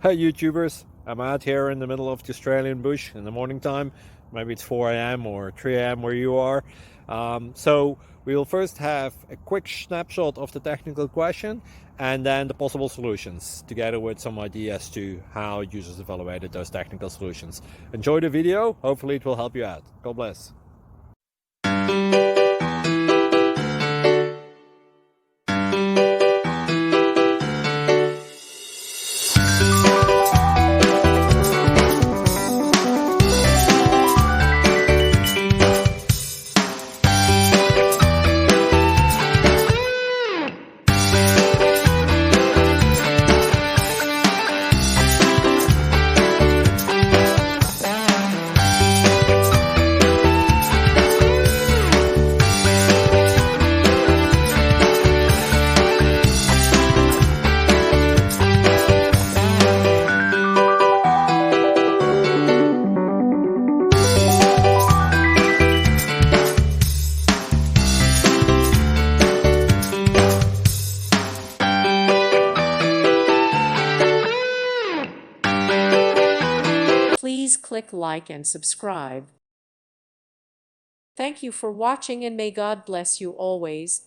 Hey YouTubers, I'm out here in the middle of the Australian bush in the morning time. Maybe it's 4 a.m. or 3 a.m. where you are. So we'll first have a quick snapshot of the technical question and then the possible solutions, together with some ideas to how users evaluated those technical solutions. Enjoy the video, hopefully it will help you out. God bless. Please click like and subscribe. Thank you for watching and may God bless you always.